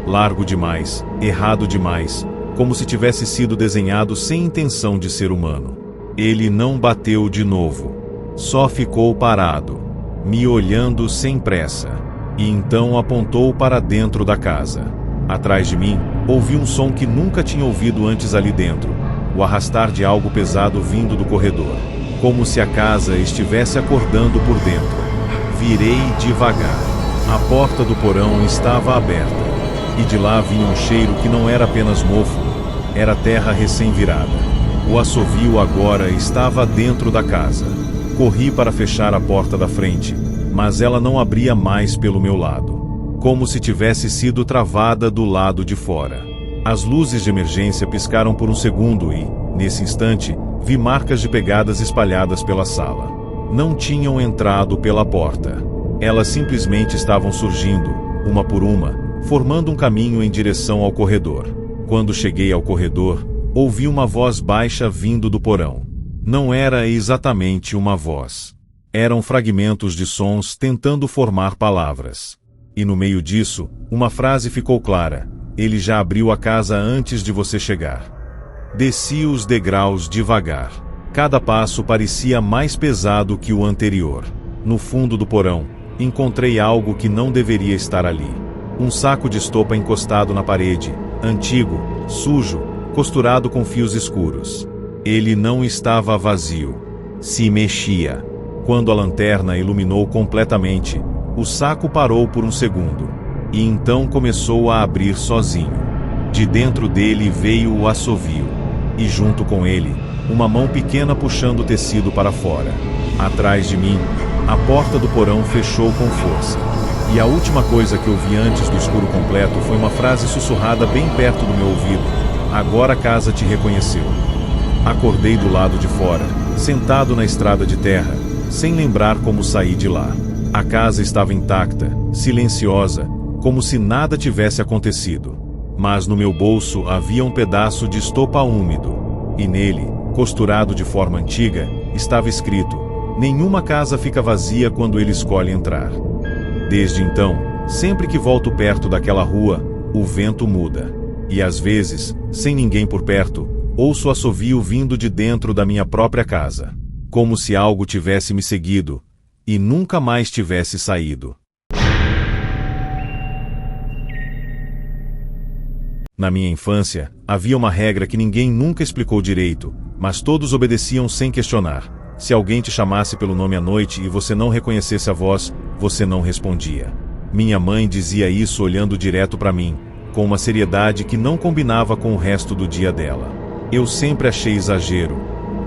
S1: Largo demais, errado demais, como se tivesse sido desenhado sem intenção de ser humano. Ele não bateu de novo. Só ficou parado, me olhando sem pressa. E então apontou para dentro da casa. Atrás de mim, ouvi um som que nunca tinha ouvido antes ali dentro. O arrastar de algo pesado vindo do corredor. Como se a casa estivesse acordando por dentro. Virei devagar. A porta do porão estava aberta. E de lá vinha um cheiro que não era apenas mofo, era terra recém-virada. O assovio agora estava dentro da casa. Corri para fechar a porta da frente, mas ela não abria mais pelo meu lado. Como se tivesse sido travada do lado de fora. As luzes de emergência piscaram por um segundo e, nesse instante, vi marcas de pegadas espalhadas pela sala. Não tinham entrado pela porta. Elas simplesmente estavam surgindo, uma por uma, formando um caminho em direção ao corredor. Quando cheguei ao corredor, ouvi uma voz baixa vindo do porão. Não era exatamente uma voz. Eram fragmentos de sons tentando formar palavras. E no meio disso, uma frase ficou clara: ele já abriu a casa antes de você chegar. Desci os degraus devagar. Cada passo parecia mais pesado que o anterior. No fundo do porão, encontrei algo que não deveria estar ali. Um saco de estopa encostado na parede, antigo, sujo, costurado com fios escuros. Ele não estava vazio. Se mexia. Quando a lanterna iluminou completamente, o saco parou por um segundo. E então começou a abrir sozinho. De dentro dele veio o assovio. E junto com ele, uma mão pequena puxando o tecido para fora. Atrás de mim, a porta do porão fechou com força. E a última coisa que eu vi antes do escuro completo foi uma frase sussurrada bem perto do meu ouvido: agora a casa te reconheceu. Acordei do lado de fora, sentado na estrada de terra, sem lembrar como saí de lá. A casa estava intacta, silenciosa, como se nada tivesse acontecido. Mas no meu bolso havia um pedaço de estopa úmido. E nele, costurado de forma antiga, estava escrito: nenhuma casa fica vazia quando ele escolhe entrar. Desde então, sempre que volto perto daquela rua, o vento muda. E às vezes, sem ninguém por perto, ouço o assovio vindo de dentro da minha própria casa. Como se algo tivesse me seguido, e nunca mais tivesse saído. Na minha infância, havia uma regra que ninguém nunca explicou direito, mas todos obedeciam sem questionar. Se alguém te chamasse pelo nome à noite e você não reconhecesse a voz, você não respondia. Minha mãe dizia isso olhando direto para mim, com uma seriedade que não combinava com o resto do dia dela. Eu sempre achei exagero,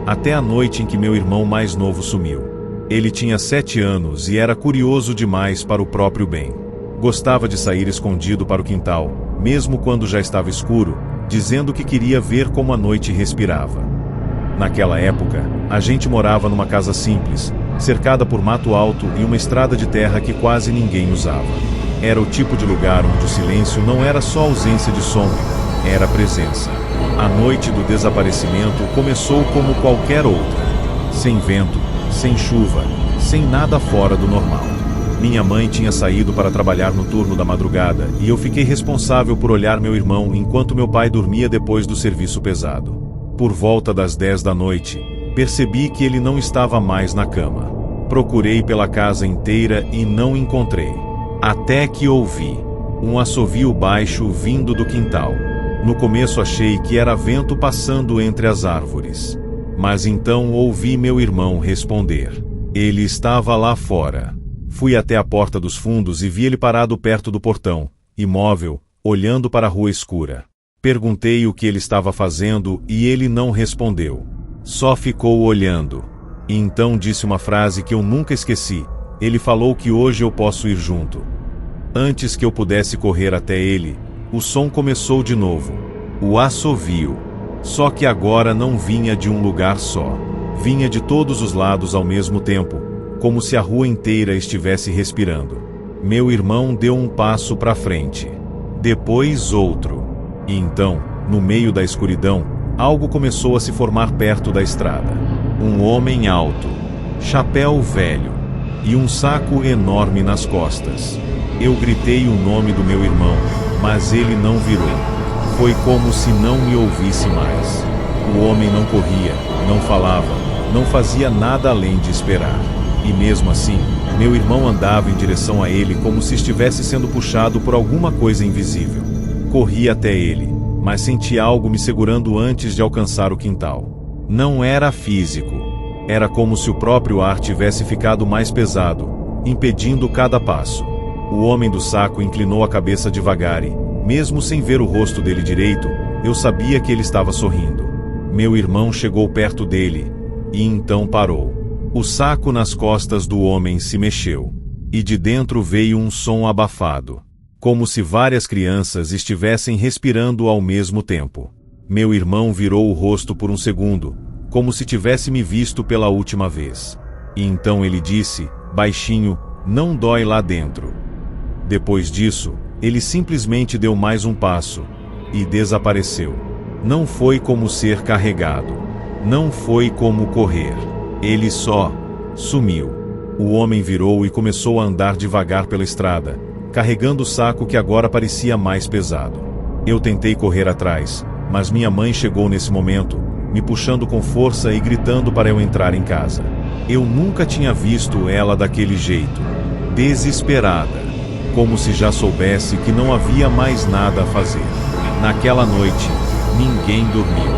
S1: até a noite em que meu irmão mais novo sumiu. Ele tinha 7 anos e era curioso demais para o próprio bem. Gostava de sair escondido para o quintal, mesmo quando já estava escuro, dizendo que queria ver como a noite respirava. Naquela época, a gente morava numa casa simples, cercada por mato alto e uma estrada de terra que quase ninguém usava. Era o tipo de lugar onde o silêncio não era só ausência de som, era presença. A noite do desaparecimento começou como qualquer outra. Sem vento, sem chuva, sem nada fora do normal. Minha mãe tinha saído para trabalhar no turno da madrugada e eu fiquei responsável por olhar meu irmão enquanto meu pai dormia depois do serviço pesado. Por volta das 10 da noite, percebi que ele não estava mais na cama. Procurei pela casa inteira e não encontrei. Até que ouvi um assovio baixo vindo do quintal. No começo achei que era vento passando entre as árvores. Mas então ouvi meu irmão responder. Ele estava lá fora. Fui até a porta dos fundos e vi ele parado perto do portão, imóvel, olhando para a rua escura. Perguntei o que ele estava fazendo e ele não respondeu. Só ficou olhando. E então disse uma frase que eu nunca esqueci. Ele falou que hoje eu posso ir junto. Antes que eu pudesse correr até ele, o som começou de novo. O assovio. Só que agora não vinha de um lugar só. Vinha de todos os lados ao mesmo tempo, como se a rua inteira estivesse respirando. Meu irmão deu um passo para frente. Depois outro. E então, no meio da escuridão, algo começou a se formar perto da estrada. Um homem alto, chapéu velho e um saco enorme nas costas. Eu gritei o nome do meu irmão, mas ele não virou. Foi como se não me ouvisse mais. O homem não corria, não falava, não fazia nada além de esperar. E mesmo assim, meu irmão andava em direção a ele como se estivesse sendo puxado por alguma coisa invisível. Corri até ele, mas senti algo me segurando antes de alcançar o quintal. Não era físico. Era como se o próprio ar tivesse ficado mais pesado, impedindo cada passo. O homem do saco inclinou a cabeça devagar e, mesmo sem ver o rosto dele direito, eu sabia que ele estava sorrindo. Meu irmão chegou perto dele, e então parou. O saco nas costas do homem se mexeu, e de dentro veio um som abafado, como se várias crianças estivessem respirando ao mesmo tempo. Meu irmão virou o rosto por um segundo, como se tivesse me visto pela última vez. E então ele disse, baixinho, não dói lá dentro. Depois disso, ele simplesmente deu mais um passo, e desapareceu. Não foi como ser carregado. Não foi como correr. Ele só sumiu. O homem virou e começou a andar devagar pela estrada, carregando o saco que agora parecia mais pesado. Eu tentei correr atrás, mas minha mãe chegou nesse momento, me puxando com força e gritando para eu entrar em casa. Eu nunca tinha visto ela daquele jeito, desesperada, como se já soubesse que não havia mais nada a fazer. Naquela noite, ninguém dormiu.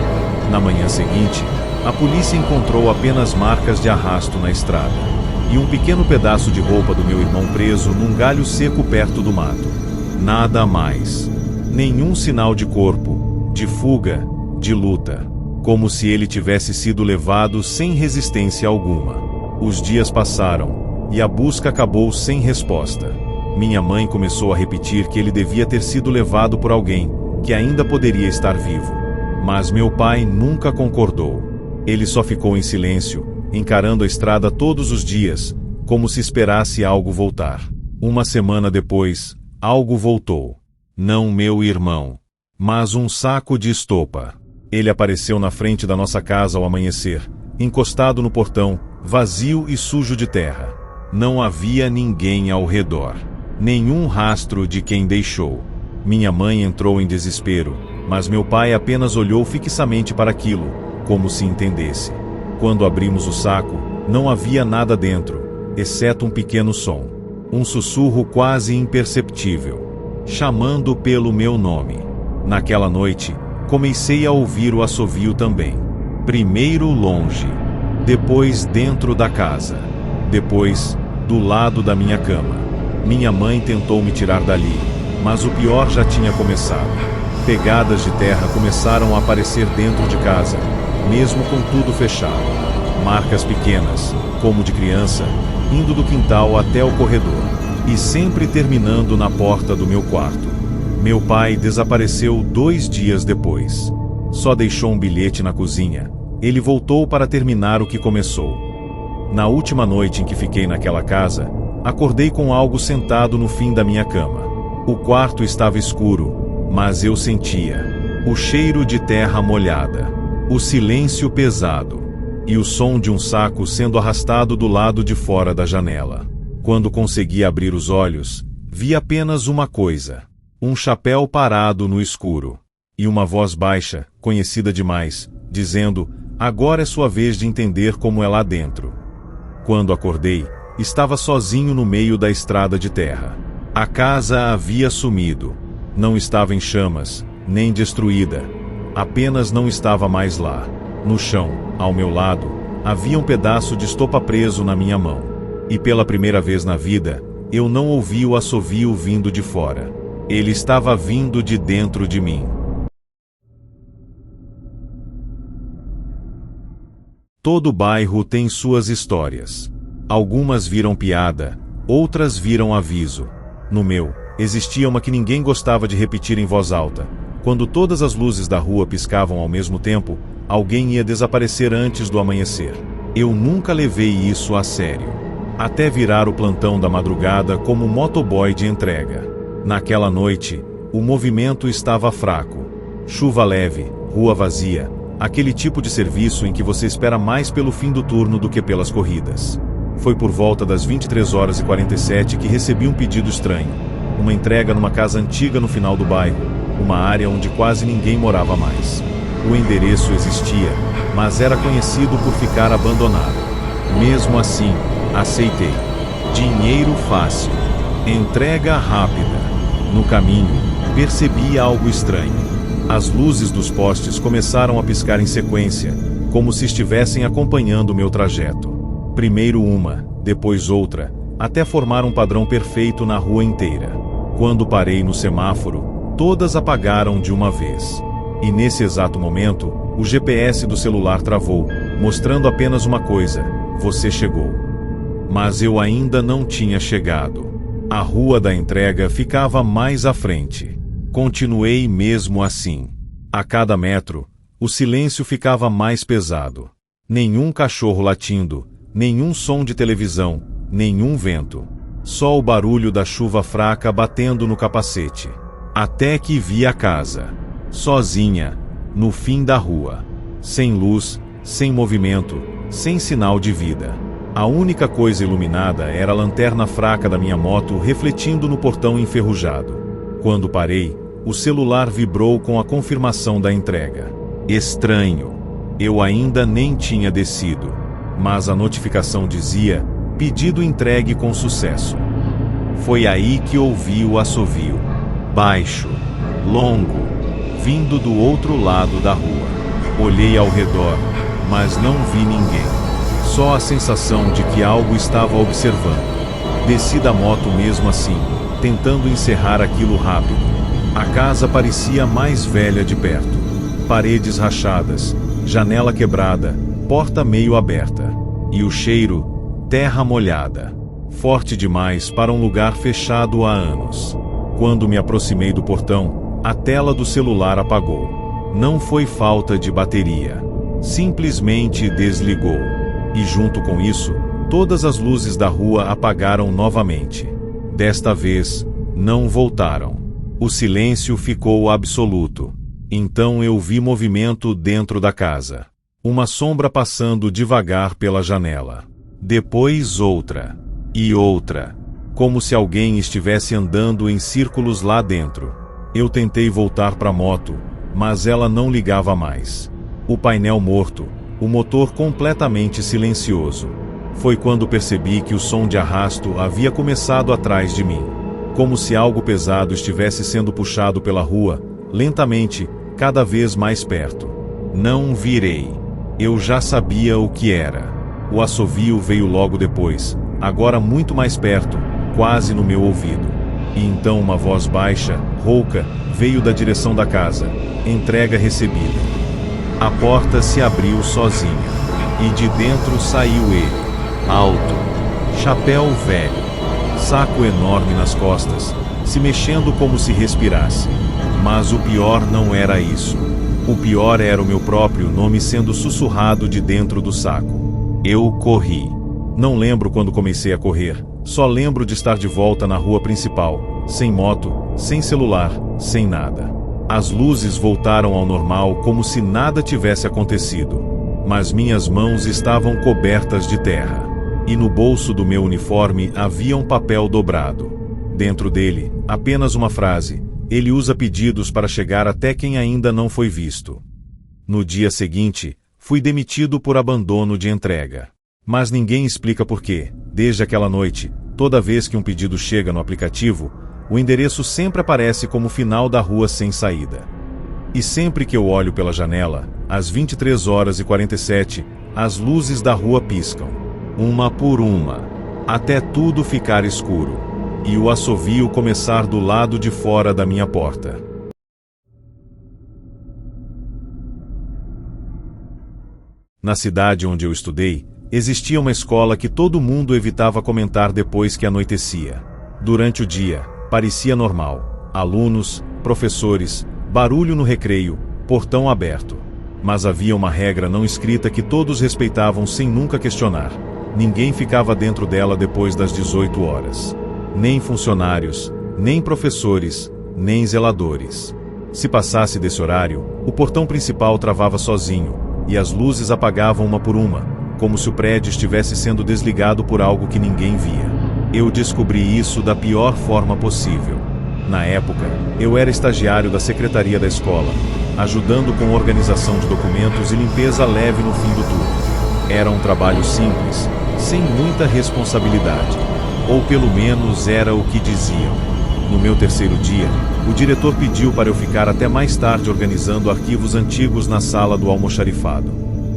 S1: Na manhã seguinte, a polícia encontrou apenas marcas de arrasto na estrada, e um pequeno pedaço de roupa do meu irmão preso num galho seco perto do mato. Nada mais. Nenhum sinal de corpo, de fuga, de luta. Como se ele tivesse sido levado sem resistência alguma. Os dias passaram, e a busca acabou sem resposta. Minha mãe começou a repetir que ele devia ter sido levado por alguém, que ainda poderia estar vivo. Mas meu pai nunca concordou. Ele só ficou em silêncio, encarando a estrada todos os dias, como se esperasse algo voltar. Uma semana depois, algo voltou. Não meu irmão, mas um saco de estopa. Ele apareceu na frente da nossa casa ao amanhecer, encostado no portão, vazio e sujo de terra. Não havia ninguém ao redor. Nenhum rastro de quem deixou. Minha mãe entrou em desespero, mas meu pai apenas olhou fixamente para aquilo, como se entendesse. Quando abrimos o saco, não havia nada dentro, exceto um pequeno som. Um sussurro quase imperceptível, chamando pelo meu nome. Naquela noite, comecei a ouvir o assovio também. Primeiro longe, depois dentro da casa, depois do lado da minha cama. Minha mãe tentou me tirar dali, mas o pior já tinha começado. Pegadas de terra começaram a aparecer dentro de casa, mesmo com tudo fechado. Marcas pequenas, como de criança, indo do quintal até o corredor, e sempre terminando na porta do meu quarto. Meu pai desapareceu 2 dias depois. Só deixou um bilhete na cozinha. Ele voltou para terminar o que começou. Na última noite em que fiquei naquela casa, acordei com algo sentado no fim da minha cama. O quarto estava escuro, mas eu sentia o cheiro de terra molhada, o silêncio pesado e o som de um saco sendo arrastado do lado de fora da janela. Quando consegui abrir os olhos, vi apenas uma coisa: um chapéu parado no escuro, e uma voz baixa, conhecida demais, dizendo: "Agora é sua vez de entender como é lá dentro." Quando acordei, estava sozinho no meio da estrada de terra. A casa havia sumido. Não estava em chamas, nem destruída. Apenas não estava mais lá. No chão, ao meu lado, havia um pedaço de estopa preso na minha mão. E pela primeira vez na vida, eu não ouvi o assovio vindo de fora. Ele estava vindo de dentro de mim. Todo bairro tem suas histórias. Algumas viram piada, outras viram aviso. No meu, existia uma que ninguém gostava de repetir em voz alta. Quando todas as luzes da rua piscavam ao mesmo tempo, alguém ia desaparecer antes do amanhecer. Eu nunca levei isso a sério, até virar o plantão da madrugada como motoboy de entrega. Naquela noite, o movimento estava fraco. Chuva leve, rua vazia, aquele tipo de serviço em que você espera mais pelo fim do turno do que pelas corridas. Foi por volta das 23h47 que recebi um pedido estranho. Uma entrega numa casa antiga no final do bairro, uma área onde quase ninguém morava mais. O endereço existia, mas era conhecido por ficar abandonado. Mesmo assim, aceitei. Dinheiro fácil. Entrega rápida. No caminho, percebi algo estranho. As luzes dos postes começaram a piscar em sequência, como se estivessem acompanhando o meu trajeto. Primeiro uma, depois outra, até formar um padrão perfeito na rua inteira. Quando parei no semáforo, todas apagaram de uma vez. E nesse exato momento, o GPS do celular travou, mostrando apenas uma coisa: você chegou. Mas eu ainda não tinha chegado. A rua da entrega ficava mais à frente. Continuei mesmo assim. A cada metro, o silêncio ficava mais pesado. Nenhum cachorro latindo, nenhum som de televisão, nenhum vento. Só o barulho da chuva fraca batendo no capacete. Até que vi a casa. Sozinha, no fim da rua. Sem luz, sem movimento, sem sinal de vida. A única coisa iluminada era a lanterna fraca da minha moto refletindo no portão enferrujado. Quando parei, o celular vibrou com a confirmação da entrega. Estranho. Eu ainda nem tinha descido, mas a notificação dizia: pedido entregue com sucesso. Foi aí que ouvi o assovio. Baixo, longo, vindo do outro lado da rua. Olhei ao redor, mas não vi ninguém. Só a sensação de que algo estava observando. Desci da moto mesmo assim, tentando encerrar aquilo rápido. A casa parecia mais velha de perto. Paredes rachadas, janela quebrada, porta meio aberta. E o cheiro, terra molhada. Forte demais para um lugar fechado há anos. Quando me aproximei do portão, a tela do celular apagou. Não foi falta de bateria. Simplesmente desligou. E junto com isso, todas as luzes da rua apagaram novamente. Desta vez, não voltaram. O silêncio ficou absoluto. Então eu vi movimento dentro da casa. Uma sombra passando devagar pela janela. Depois outra. E outra. Como se alguém estivesse andando em círculos lá dentro. Eu tentei voltar para a moto, mas ela não ligava mais. O painel morto, o motor completamente silencioso. Foi quando percebi que o som de arrasto havia começado atrás de mim. Como se algo pesado estivesse sendo puxado pela rua, lentamente, cada vez mais perto. Não virei. Eu já sabia o que era. O assovio veio logo depois, agora muito mais perto, quase no meu ouvido. E então uma voz baixa, rouca, veio da direção da casa. Entrega recebida. A porta se abriu sozinha. E de dentro saiu ele. Alto. Chapéu velho. Saco enorme nas costas, se mexendo como se respirasse. Mas o pior não era isso. O pior era o meu próprio nome sendo sussurrado de dentro do saco. Eu corri. Não lembro quando comecei a correr. Só lembro de estar de volta na rua principal, sem moto, sem celular, sem nada. As luzes voltaram ao normal como se nada tivesse acontecido. Mas minhas mãos estavam cobertas de terra. E no bolso do meu uniforme havia um papel dobrado. Dentro dele, apenas uma frase: ele usa pedidos para chegar até quem ainda não foi visto. No dia seguinte, fui demitido por abandono de entrega. Mas ninguém explica por quê. Desde aquela noite, toda vez que um pedido chega no aplicativo, o endereço sempre aparece como final da rua sem saída. E sempre que eu olho pela janela, às 23h47, as luzes da rua piscam. Uma por uma, até tudo ficar escuro. E o assovio começar do lado de fora da minha porta. Na cidade onde eu estudei, existia uma escola que todo mundo evitava comentar depois que anoitecia. Durante o dia, parecia normal. Alunos, professores, barulho no recreio, portão aberto. Mas havia uma regra não escrita que todos respeitavam sem nunca questionar. Ninguém ficava dentro dela depois das 18 horas. Nem funcionários, nem professores, nem zeladores. Se passasse desse horário, o portão principal travava sozinho, e as luzes apagavam uma por uma, como se o prédio estivesse sendo desligado por algo que ninguém via. Eu descobri isso da pior forma possível. Na época, eu era estagiário da secretaria da escola, ajudando com organização de documentos e limpeza leve no fim do turno. Era um trabalho simples, sem muita responsabilidade. Ou pelo menos era o que diziam. No meu terceiro dia, o diretor pediu para eu ficar até mais tarde organizando arquivos antigos na sala do almoxarifado.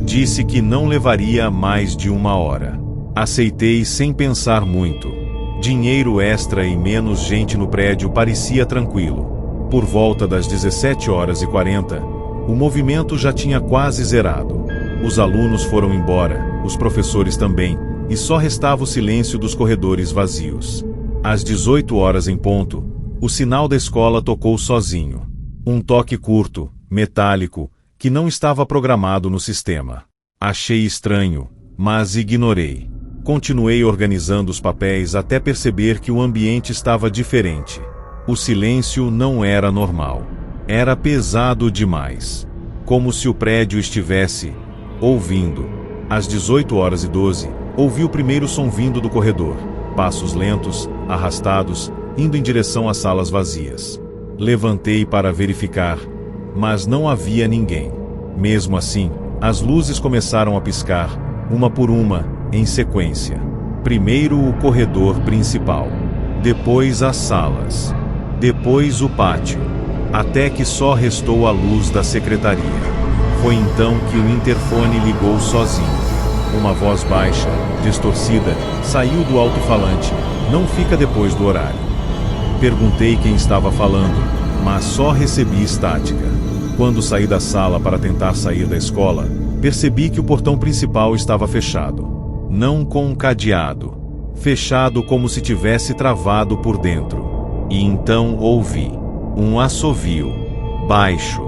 S1: Disse que não levaria mais de 1 hora. Aceitei sem pensar muito. Dinheiro extra e menos gente no prédio parecia tranquilo. Por volta das 17h40, o movimento já tinha quase zerado. Os alunos foram embora, os professores também, e só restava o silêncio dos corredores vazios. Às 18 horas em ponto, o sinal da escola tocou sozinho. Um toque curto, metálico, que não estava programado no sistema. Achei estranho, mas ignorei. Continuei organizando os papéis até perceber que o ambiente estava diferente. O silêncio não era normal. Era pesado demais. Como se o prédio estivesse ouvindo. Às 18h12, ouvi o primeiro som vindo do corredor. Passos lentos, arrastados, indo em direção às salas vazias. Levantei para verificar, mas não havia ninguém. Mesmo assim, as luzes começaram a piscar, uma por uma, em sequência. Primeiro o corredor principal, depois as salas, depois o pátio, até que só restou a luz da secretaria. Foi então que o interfone ligou sozinho. Uma voz baixa, distorcida, saiu do alto-falante. Não fica depois do horário. Perguntei quem estava falando, mas só recebi estática. Quando saí da sala para tentar sair da escola, percebi que o portão principal estava fechado. Não com um cadeado. Fechado como se tivesse travado por dentro. E então ouvi um assovio, baixo,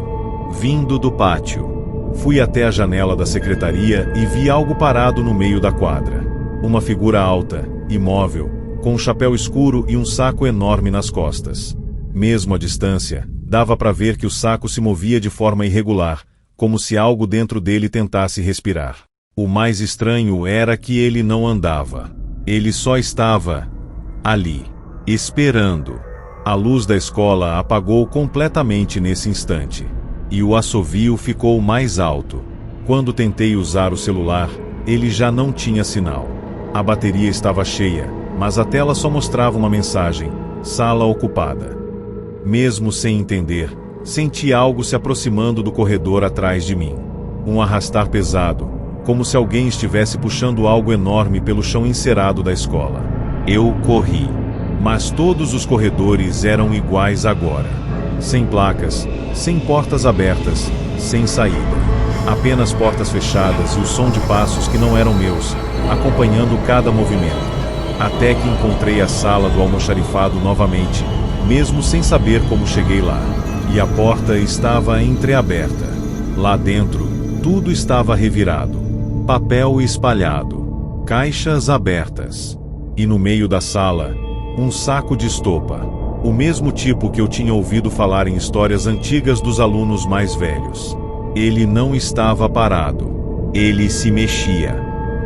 S1: vindo do pátio. Fui até a janela da secretaria e vi algo parado no meio da quadra. Uma figura alta, imóvel, com um chapéu escuro e um saco enorme nas costas. Mesmo à distância, dava para ver que o saco se movia de forma irregular, como se algo dentro dele tentasse respirar. O mais estranho era que ele não andava. Ele só estava ali, esperando. A luz da escola apagou completamente nesse instante. E o assovio ficou mais alto. Quando tentei usar o celular, ele já não tinha sinal. A bateria estava cheia, mas a tela só mostrava uma mensagem: sala ocupada. Mesmo sem entender, senti algo se aproximando do corredor atrás de mim. Um arrastar pesado, como se alguém estivesse puxando algo enorme pelo chão encerado da escola. Eu corri. Mas todos os corredores eram iguais agora. Sem placas, sem portas abertas, sem saída. Apenas portas fechadas e o som de passos que não eram meus, acompanhando cada movimento. Até que encontrei a sala do almoxarifado novamente, mesmo sem saber como cheguei lá. E a porta estava entreaberta. Lá dentro, tudo estava revirado. Papel espalhado. Caixas abertas. E no meio da sala, um saco de estopa. O mesmo tipo que eu tinha ouvido falar em histórias antigas dos alunos mais velhos. Ele não estava parado. Ele se mexia.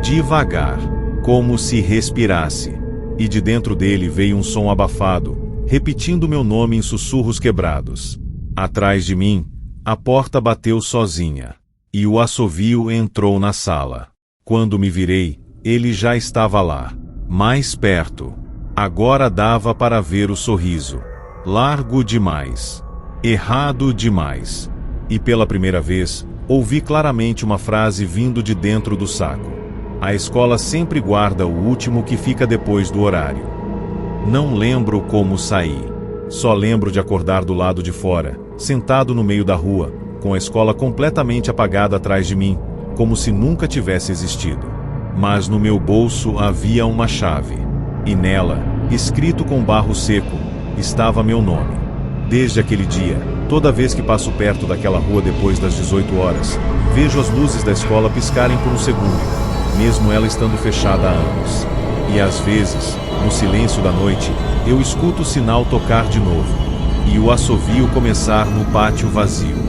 S1: Devagar. Como se respirasse. E de dentro dele veio um som abafado, repetindo meu nome em sussurros quebrados. Atrás de mim, a porta bateu sozinha. E o assovio entrou na sala. Quando me virei, ele já estava lá. Mais perto. Agora dava para ver o sorriso. Largo demais. Errado demais. E pela primeira vez, ouvi claramente uma frase vindo de dentro do saco. A escola sempre guarda o último que fica depois do horário. Não lembro como saí. Só lembro de acordar do lado de fora, sentado no meio da rua, com a escola completamente apagada atrás de mim, como se nunca tivesse existido. Mas no meu bolso havia uma chave. E nela, escrito com barro seco, estava meu nome. Desde aquele dia, toda vez que passo perto daquela rua depois das 18 horas, vejo as luzes da escola piscarem por um segundo, mesmo ela estando fechada há anos. E às vezes, no silêncio da noite, eu escuto o sinal tocar de novo, e o assovio começar no pátio vazio.